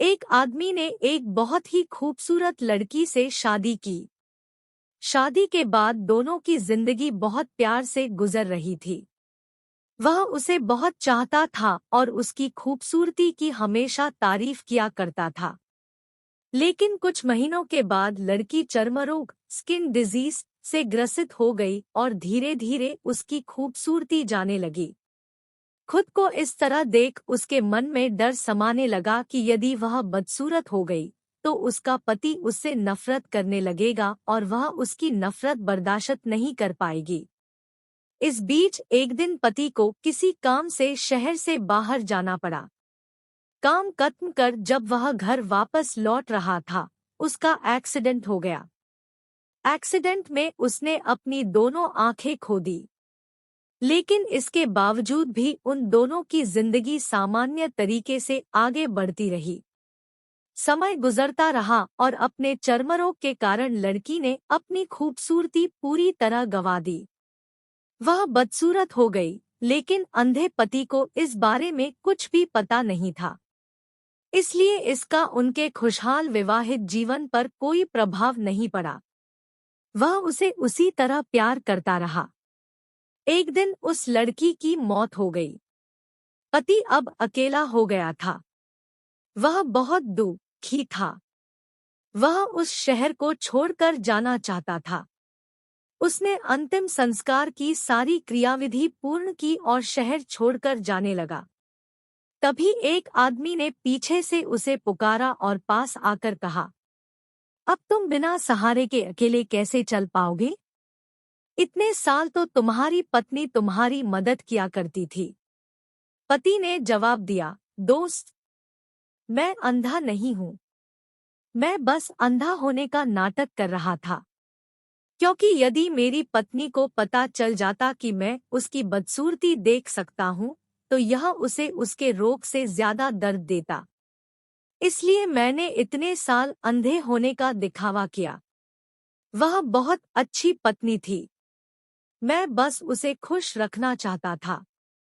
एक आदमी ने एक बहुत ही खूबसूरत लड़की से शादी की। शादी के बाद दोनों की जिंदगी बहुत प्यार से गुजर रही थी। वह उसे बहुत चाहता था और उसकी खूबसूरती की हमेशा तारीफ किया करता था। लेकिन कुछ महीनों के बाद लड़की चर्मरोग स्किन डिजीज से ग्रसित हो गई और धीरे धीरे उसकी खूबसूरती जाने लगी। खुद को इस तरह देख उसके मन में डर समाने लगा कि यदि वह बदसूरत हो गई तो उसका पति उससे नफरत करने लगेगा और वह उसकी नफरत बर्दाश्त नहीं कर पाएगी। इस बीच एक दिन पति को किसी काम से शहर से बाहर जाना पड़ा। काम खत्म कर जब वह घर वापस लौट रहा था, उसका एक्सीडेंट हो गया। एक्सीडेंट में उसने अपनी दोनों आंखें खो दी। लेकिन इसके बावजूद भी उन दोनों की जिंदगी सामान्य तरीके से आगे बढ़ती रही। समय गुजरता रहा और अपने चर्मरोग के कारण लड़की ने अपनी खूबसूरती पूरी तरह गंवा दी। वह बदसूरत हो गई, लेकिन अंधे पति को इस बारे में कुछ भी पता नहीं था। इसलिए इसका उनके खुशहाल विवाहित जीवन पर कोई प्रभाव नहीं पड़ा। वह उसे उसी तरह प्यार करता रहा। एक दिन उस लड़की की मौत हो गई। पति अब अकेला हो गया था। वह बहुत दुखी था। वह उस शहर को छोड़कर जाना चाहता था। उसने अंतिम संस्कार की सारी क्रियाविधि पूर्ण की और शहर छोड़कर जाने लगा। तभी एक आदमी ने पीछे से उसे पुकारा और पास आकर कहा, अब तुम बिना सहारे के अकेले कैसे चल पाओगे? इतने साल तो तुम्हारी पत्नी तुम्हारी मदद किया करती थी। पति ने जवाब दिया, दोस्त, मैं अंधा नहीं हूँ। मैं बस अंधा होने का नाटक कर रहा था। क्योंकि यदि मेरी पत्नी को पता चल जाता कि मैं उसकी बदसूरती देख सकता हूँ, तो यह उसे उसके रोग से ज्यादा दर्द देता। इसलिए मैंने इतने साल अंधे होने का दिखावा किया। वह बहुत अच्छी पत्नी थी। मैं बस उसे खुश रखना चाहता था।